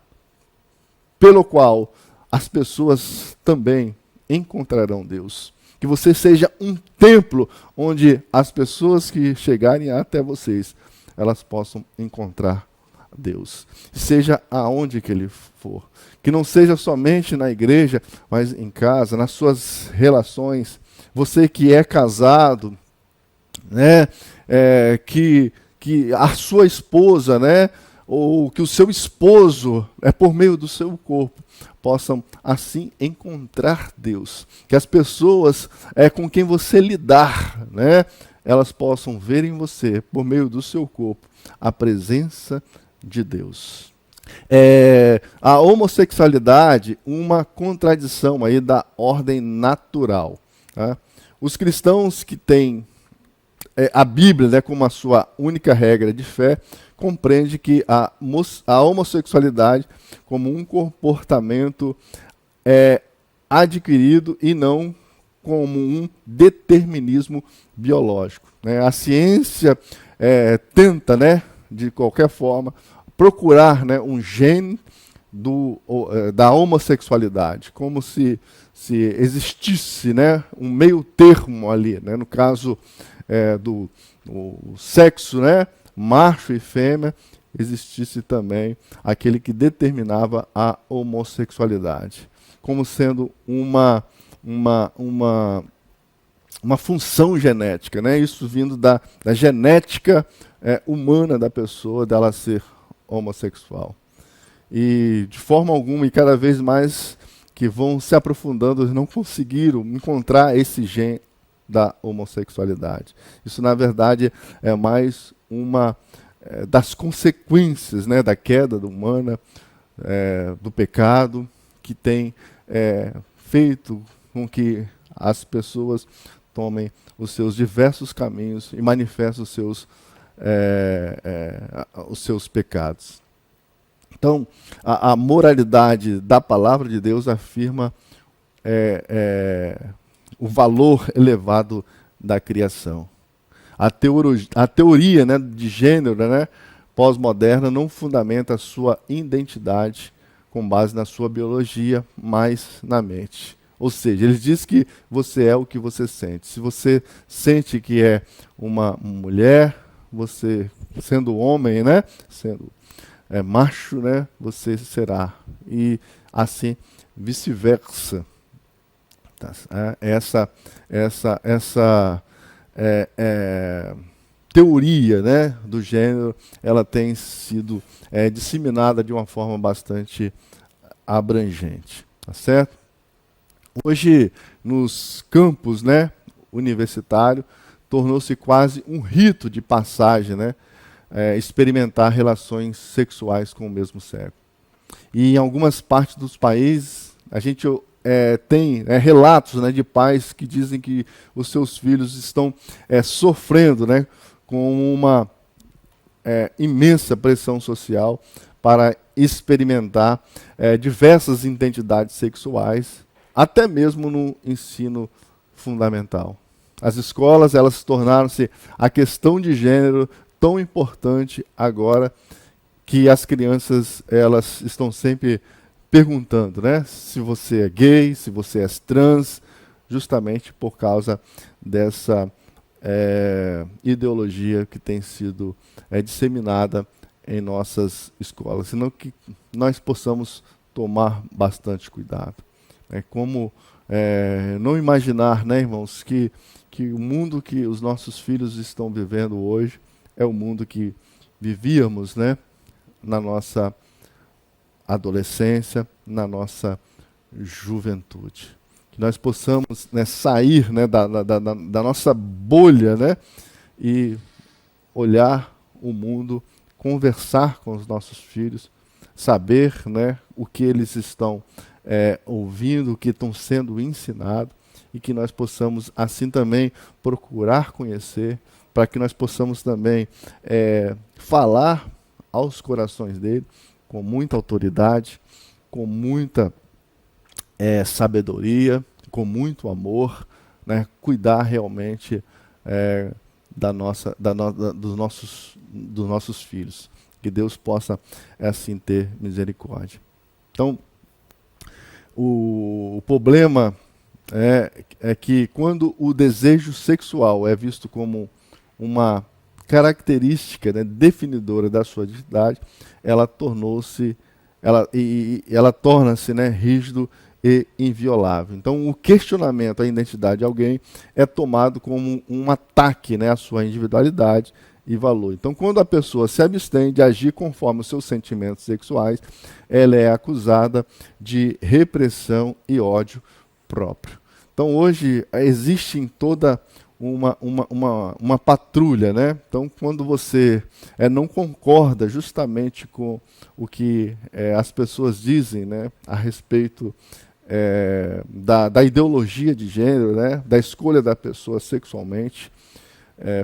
pelo qual as pessoas também encontrarão Deus. Que você seja um templo onde as pessoas que chegarem até vocês, elas possam encontrar Deus. Seja aonde que ele for. Que não seja somente na igreja, mas em casa, nas suas relações. Você que é casado, né, que a sua esposa, né, ou que o seu esposo, por meio do seu corpo, possam assim encontrar Deus. Que as pessoas com quem você lidar, né, elas possam ver em você, por meio do seu corpo, a presença de Deus. A homossexualidade, uma contradição aí da ordem natural. Tá? Os cristãos que têm a Bíblia, né, como a sua única regra de fé, compreende que a homossexualidade como um comportamento adquirido e não como um determinismo biológico. Né? A ciência tenta, né, de qualquer forma, procurar, né, um gene da homossexualidade, como se existisse, né, um meio termo ali, né, no caso do sexo, né, macho e fêmea, existisse também aquele que determinava a homossexualidade, como sendo uma função genética, né? Isso vindo da genética humana da pessoa, dela ser homossexual. E de forma alguma, e cada vez mais que vão se aprofundando, eles não conseguiram encontrar esse gene da homossexualidade. Isso, na verdade, é mais uma das consequências, né, da queda humana, do pecado, que tem feito com que as pessoas tomem os seus diversos caminhos e manifestem os seus pecados. Então, a moralidade da palavra de Deus afirma o valor elevado da criação. A teoria, né, de gênero, né, pós-moderna não fundamenta a sua identidade com base na sua biologia, mas na mente. Ou seja, ele diz que você é o que você sente. Se você sente que é uma mulher, você, sendo homem, né, sendo macho, né, você será. E assim vice-versa. Tá? Essa teoria, né, do gênero, ela tem sido disseminada de uma forma bastante abrangente. Tá certo? Hoje, nos campos, né, universitários, tornou-se quase um rito de passagem, né? Experimentar relações sexuais com o mesmo sexo. E em algumas partes dos países, a gente tem relatos, né, de pais que dizem que os seus filhos estão sofrendo, né, com uma imensa pressão social para experimentar diversas identidades sexuais, até mesmo no ensino fundamental. As escolas, elas tornaram-se a questão de gênero tão importante agora que as crianças, elas estão sempre perguntando, né, se você é gay, se você é trans, justamente por causa dessa ideologia que tem sido disseminada em nossas escolas, senão que nós possamos tomar bastante cuidado. Como não imaginar, né, irmãos, que o mundo que os nossos filhos estão vivendo hoje é o mundo que vivíamos, né, na nossa adolescência, na nossa juventude. Que nós possamos, né, sair, né, da nossa bolha, né, e olhar o mundo, conversar com os nossos filhos, saber, né, o que eles estão ouvindo, o que estão sendo ensinado, e que nós possamos assim também procurar conhecer, para que nós possamos também falar aos corações dele com muita autoridade, com muita sabedoria, com muito amor, né, cuidar realmente dos nossos filhos. Que Deus possa assim ter misericórdia. Então, o problema é que quando o desejo sexual é visto como uma característica, né, definidora da sua identidade, ela torna-se, né, rígido e inviolável. Então, o questionamento à identidade de alguém é tomado como um ataque, né, à sua individualidade e valor. Então, quando a pessoa se abstém de agir conforme os seus sentimentos sexuais, ela é acusada de repressão e ódio próprio. Então, hoje existe em toda uma patrulha, né? Então, quando você não concorda justamente com o que as pessoas dizem, né, a respeito da ideologia de gênero, né, da escolha da pessoa sexualmente,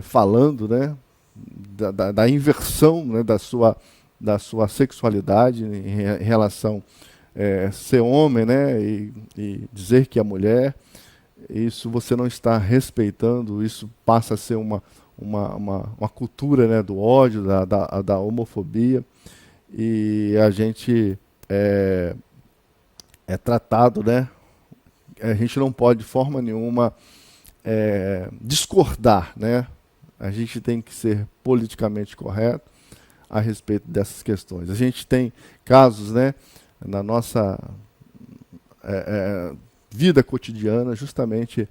falando, né, da inversão, né, da sua sexualidade em relação a ser homem, né, e dizer que é mulher. Isso você não está respeitando, isso passa a ser uma cultura, né, do ódio, da homofobia, e a gente é tratado, né, a gente não pode de forma nenhuma discordar, né, a gente tem que ser politicamente correto a respeito dessas questões. A gente tem casos, né, na nossa vida cotidiana, justamente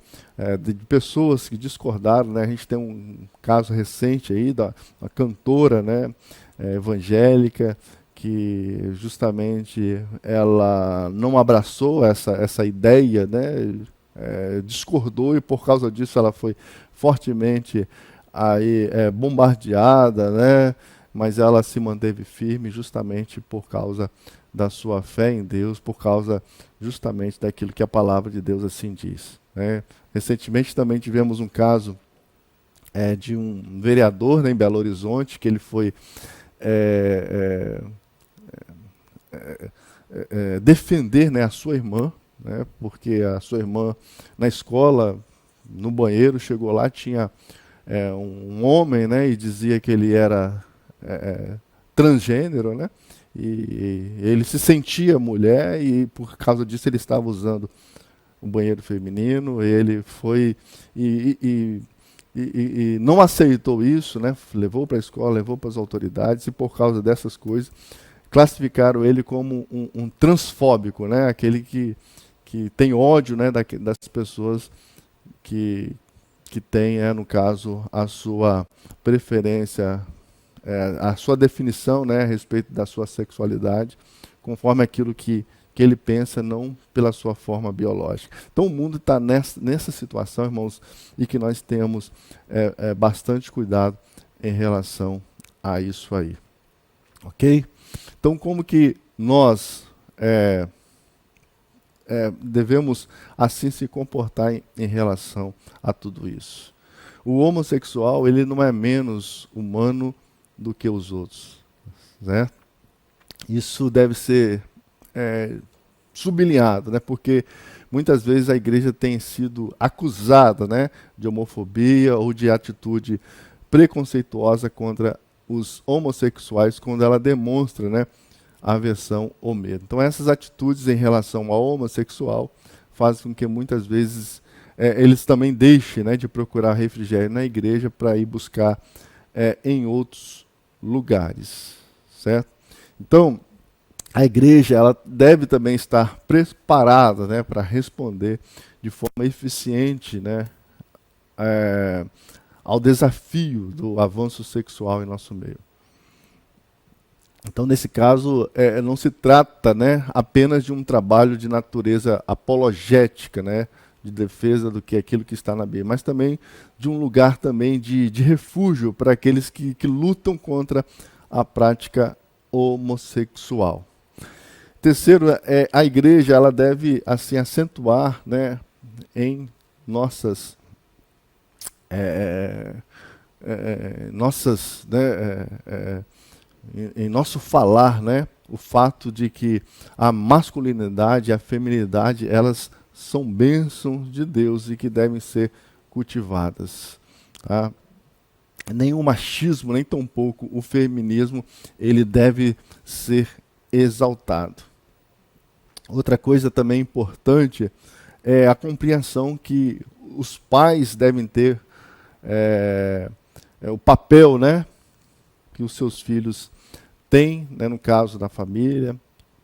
de pessoas que discordaram, né? A gente tem um caso recente aí da cantora, né, evangélica, que justamente ela não abraçou essa ideia, né, discordou, e por causa disso ela foi fortemente aí bombardeada, né? Mas ela se manteve firme justamente por causa da sua fé em Deus, por causa justamente daquilo que a palavra de Deus assim diz, né? Recentemente também tivemos um caso de um vereador, né, em Belo Horizonte, que ele foi defender, né, a sua irmã, né, porque a sua irmã na escola, no banheiro, chegou lá, tinha um homem, né, e dizia que ele era transgênero, né? E ele se sentia mulher, e por causa disso ele estava usando um banheiro feminino. Ele foi e não aceitou isso, né? Levou para a escola, levou para as autoridades, e por causa dessas coisas classificaram ele como um transfóbico, né? Aquele que tem ódio, né, das pessoas que tem, no caso, a sua preferência, a sua definição, né, a respeito da sua sexualidade, conforme aquilo que que ele pensa, não pela sua forma biológica. Então o mundo está nessa situação, irmãos, e que nós temos bastante cuidado em relação a isso aí. Ok? Então como que nós devemos assim se comportar em relação a tudo isso? O homossexual, ele não é menos humano do que os outros, né? Isso deve ser sublinhado, né? Porque muitas vezes a igreja tem sido acusada, né, de homofobia ou de atitude preconceituosa contra os homossexuais quando ela demonstra, né, aversão ou medo. Então essas atitudes em relação ao homossexual fazem com que muitas vezes eles também deixem, né, de procurar refrigério na igreja para ir buscar em outros lugares, certo? Então a igreja ela deve também estar preparada, né, para responder de forma eficiente, né, ao desafio do avanço sexual em nosso meio. Então, nesse caso, não se trata, né, apenas de um trabalho de natureza apologética, né, de defesa do que é aquilo que está na Bíblia, mas também de um lugar também de refúgio para aqueles que lutam contra a prática homossexual. Terceiro, a igreja ela deve assim acentuar, né, em nossas em nosso falar, né, o fato de que a masculinidade e a feminilidade elas são bênçãos de Deus e que devem ser cultivadas. Tá? Nem o machismo, nem tampouco o feminismo, ele deve ser exaltado. Outra coisa também importante é a compreensão que os pais devem ter o papel, né, que os seus filhos têm, né, no caso da família,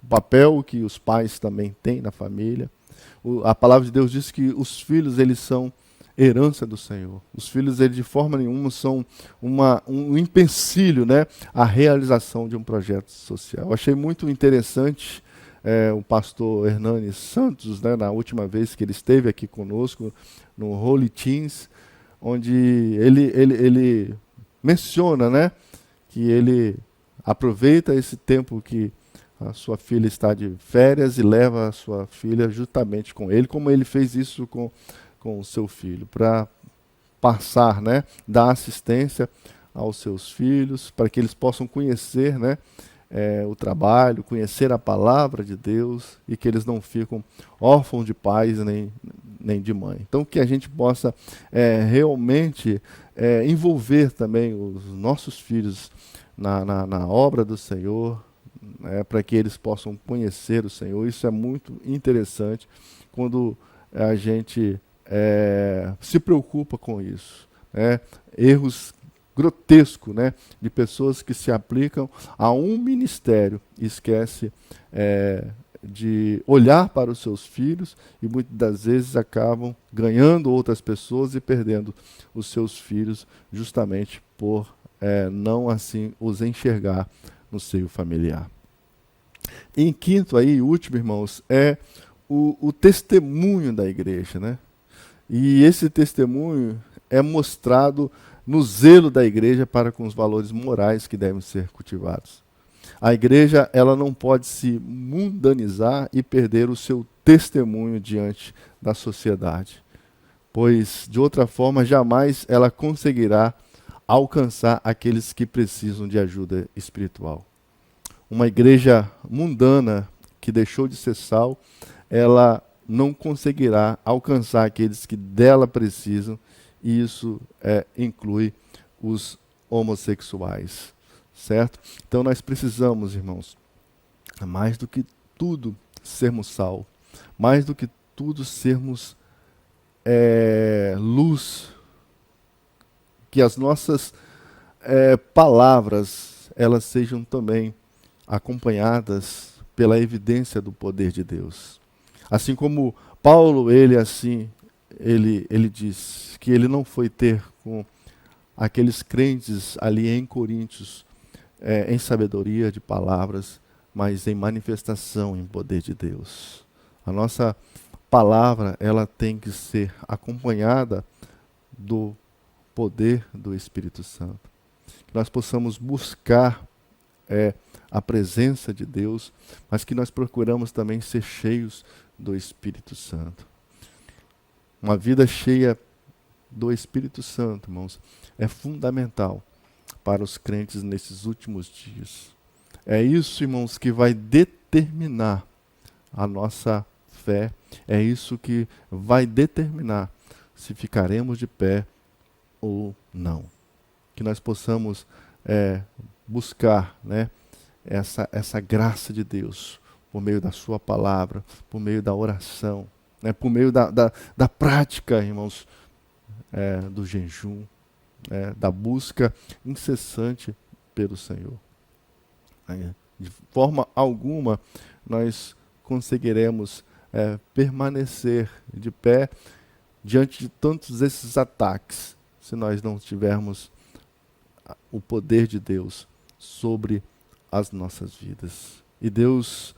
o papel que os pais também têm na família. A palavra de Deus diz que os filhos eles são herança do Senhor. Os filhos eles de forma nenhuma são um empecilho, né, à realização de um projeto social. Eu achei muito interessante o pastor Hernani Santos, né, na última vez que ele esteve aqui conosco no Holy Teens, onde ele menciona, né, que ele aproveita esse tempo que a sua filha está de férias e leva a sua filha justamente com ele, como ele fez isso com o seu filho, para passar, né, dar assistência aos seus filhos, para que eles possam conhecer, né, o trabalho, conhecer a palavra de Deus e que eles não ficam órfãos de pais nem de mãe. Então que a gente possa realmente envolver também os nossos filhos na obra do Senhor, para que eles possam conhecer o Senhor. Isso é muito interessante quando a gente se preocupa com isso. Erros grotescos, né, de pessoas que se aplicam a um ministério e esquece de olhar para os seus filhos e muitas das vezes acabam ganhando outras pessoas e perdendo os seus filhos justamente por não assim os enxergar no seio familiar. E em quinto aí, último, irmãos, é o testemunho da igreja, né? E esse testemunho é mostrado no zelo da igreja para com os valores morais que devem ser cultivados. A igreja ela não pode se mundanizar e perder o seu testemunho diante da sociedade, pois de outra forma jamais ela conseguirá alcançar aqueles que precisam de ajuda espiritual. Uma igreja mundana que deixou de ser sal, ela não conseguirá alcançar aqueles que dela precisam, e isso inclui os homossexuais, certo? Então nós precisamos, irmãos, mais do que tudo sermos sal, mais do que tudo sermos luz, que as nossas palavras elas sejam também acompanhadas pela evidência do poder de Deus. Assim como Paulo, ele diz que ele não foi ter com aqueles crentes ali em Coríntios em sabedoria de palavras, mas em manifestação em poder de Deus. A nossa palavra, ela tem que ser acompanhada do poder do Espírito Santo. Que nós possamos buscar a presença de Deus, mas que nós procuramos também ser cheios do Espírito Santo. Uma vida cheia do Espírito Santo, irmãos, é fundamental para os crentes nesses últimos dias. É isso, irmãos, que vai determinar a nossa fé, é isso que vai determinar se ficaremos de pé ou não. Que nós possamos buscar, né, essa graça de Deus por meio da sua palavra, por meio da oração, né, por meio da prática, irmãos, do jejum, da busca incessante pelo Senhor. De forma alguma nós conseguiremos permanecer de pé diante de tantos esses ataques se nós não tivermos o poder de Deus sobre as nossas vidas. E Deus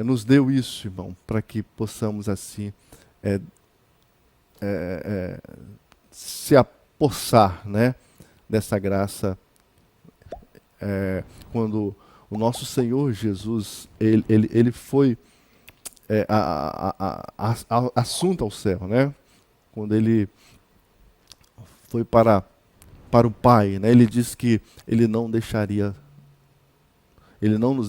nos deu isso, irmão, para que possamos assim se apossar, né, dessa graça, quando o nosso Senhor Jesus ele foi assunto ao céu, né? Quando ele foi para o Pai, né? Ele disse que ele não nos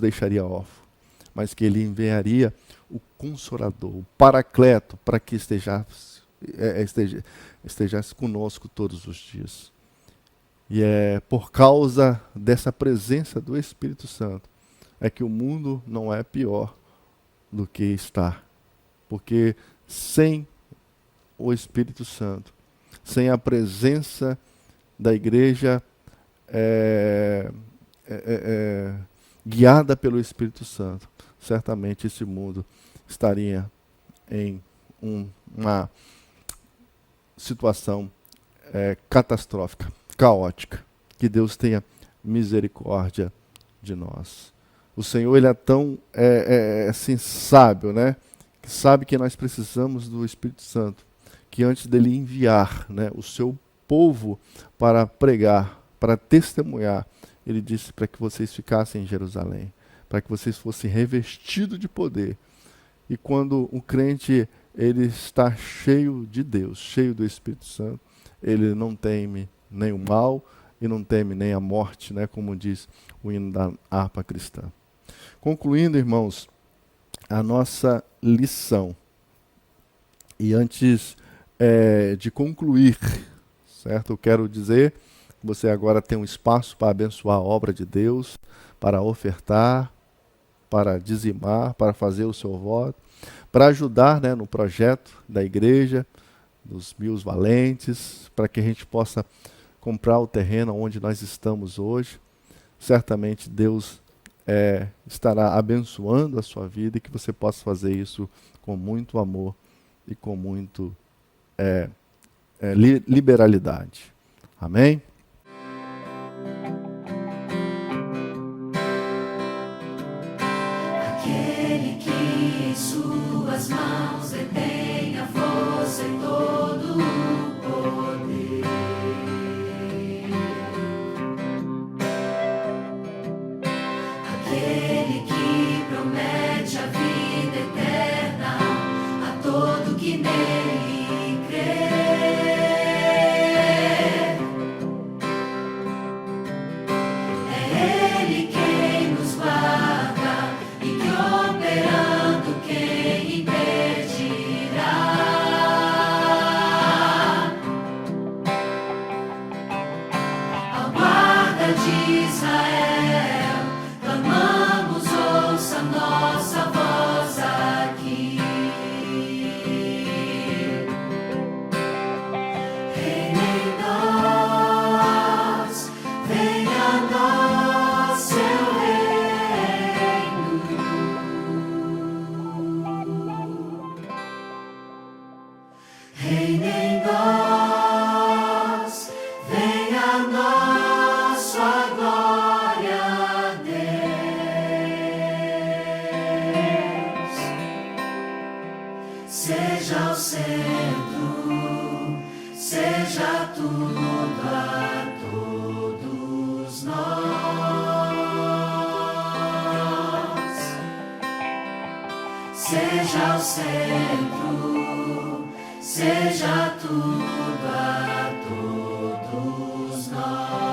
deixaria órfãos, mas que ele enviaria o Consolador, o Paracleto, para que estejasse conosco todos os dias. E é por causa dessa presença do Espírito Santo é que o mundo não é pior do que está. Porque sem o Espírito Santo, sem a presença da igreja guiada pelo Espírito Santo, certamente esse mundo estaria em uma situação catastrófica, caótica. Que Deus tenha misericórdia de nós. O Senhor, ele é tão assim, sábio, né? Que sabe que nós precisamos do Espírito Santo, que antes dele enviar, né, o seu povo para pregar, para testemunhar, ele disse para que vocês ficassem em Jerusalém, para que vocês fossem revestidos de poder. E quando o crente ele está cheio de Deus, cheio do Espírito Santo, ele não teme nem o mal e não teme nem a morte, né, como diz o hino da harpa cristã. Concluindo, irmãos, a nossa lição. E antes de concluir, certo? Eu quero dizer que você agora tem um espaço para abençoar a obra de Deus, para ofertar, para dizimar, para fazer o seu voto, para ajudar, né, no projeto da igreja, dos 1000 valentes, para que a gente possa comprar o terreno onde nós estamos hoje. Certamente Deus estará abençoando a sua vida e que você possa fazer isso com muito amor e com muito liberalidade. Amém?
Aquele que em suas mãos detém a força e todo o poder. Aquele que promete a vida eterna a todo que nele crê. É Ele quem nos guarda e que operando quem impedirá. A guarda de Israel, clamamos, ouça nossa voz aqui. Reina em nós, venha a nós seu reino. Reina em nós, venha a nós sua glória, Deus. seja o centro, seja tudo a todos nós. Seja o centro, seja tudo a todos nós.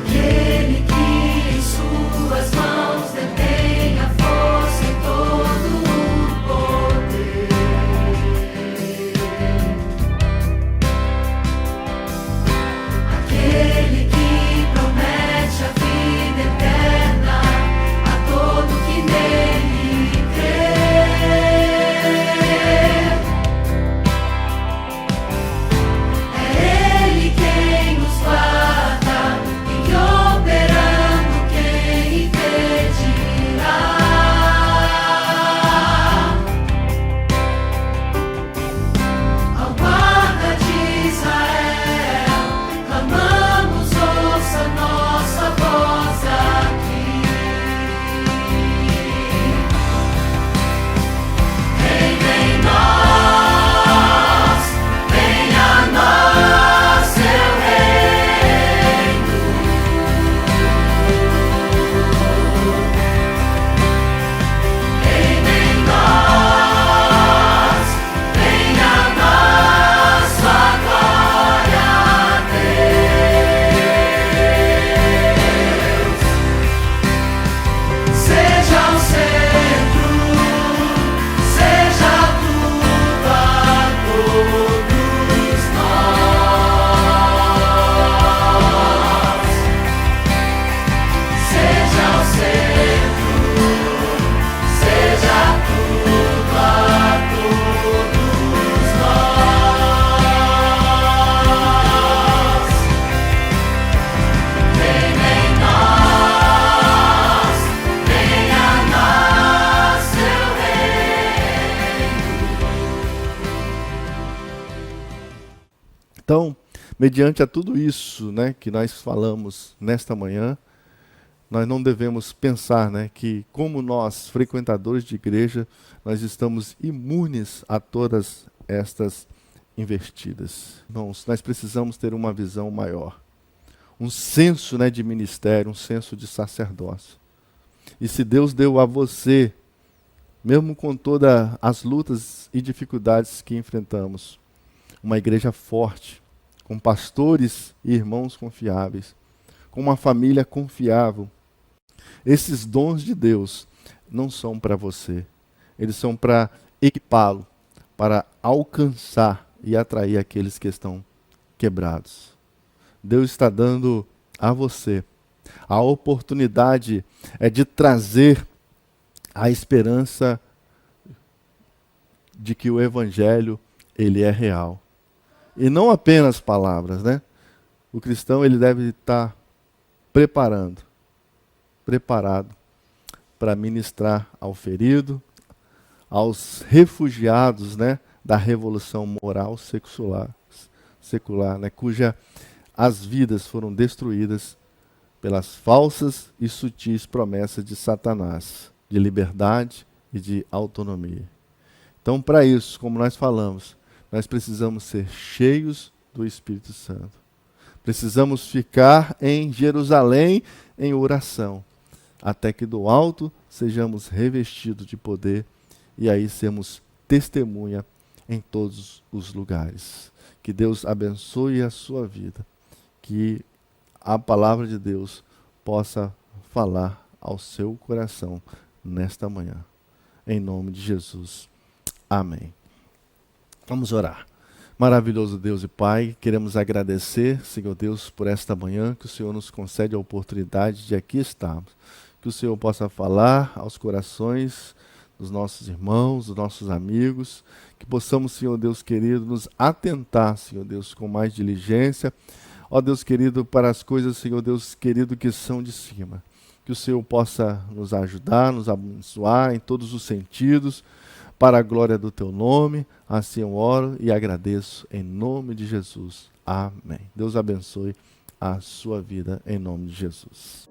Aquele que em suas mãos detém a força e todo o poder. Aquele que promete a vida eterna a todo que nele crer. É Ele quem nos guarda e que operando quem impedirá. Ao guarda de Israel, clamamos, ouça nossa voz aqui. Reina em nós, venha a nós seu reino. Reina em nós, venha a nós sua glória, Deus. Seja o centro, seja tudo a todos nós. Seja o centro, seja tudo a todos nós. Venha em nós, venha a nós seu reino.
Então, mediante a tudo isso, né, que nós falamos nesta manhã, nós não devemos pensar, né, que como nós, frequentadores de igreja, nós estamos imunes a todas estas investidas. Irmãos, nós precisamos ter uma visão maior, um senso, né, de ministério, um senso de sacerdócio. E se Deus deu a você, mesmo com todas as lutas e dificuldades que enfrentamos, uma igreja forte, com pastores e irmãos confiáveis, com uma família confiável, esses dons de Deus não são para você, eles são para equipá-lo, para alcançar e atrair aqueles que estão quebrados. Deus está dando a você a oportunidade de trazer a esperança de que o Evangelho ele é real. E não apenas palavras, né? O cristão ele deve estar preparado para ministrar ao ferido, aos refugiados, né, da revolução moral secular, né, cuja as vidas foram destruídas pelas falsas e sutis promessas de Satanás, de liberdade e de autonomia. Então, para isso, como nós falamos, nós precisamos ser cheios do Espírito Santo. Precisamos ficar em Jerusalém em oração, até que do alto sejamos revestidos de poder e aí sermos testemunha em todos os lugares. Que Deus abençoe a sua vida, que a palavra de Deus possa falar ao seu coração nesta manhã. Em nome de Jesus. Amém. Vamos orar. Maravilhoso Deus e Pai, queremos agradecer, Senhor Deus, por esta manhã, que o Senhor nos concede a oportunidade de aqui estarmos. Que o Senhor possa falar aos corações dos nossos irmãos, dos nossos amigos, que possamos, Senhor Deus querido, nos atentar, Senhor Deus, com mais diligência, ó Deus querido, para as coisas, Senhor Deus querido, que são de cima. Que o Senhor possa nos ajudar, nos abençoar em todos os sentidos, para a glória do teu nome. Assim eu oro e agradeço em nome de Jesus. Amém. Deus abençoe a sua vida em nome de Jesus.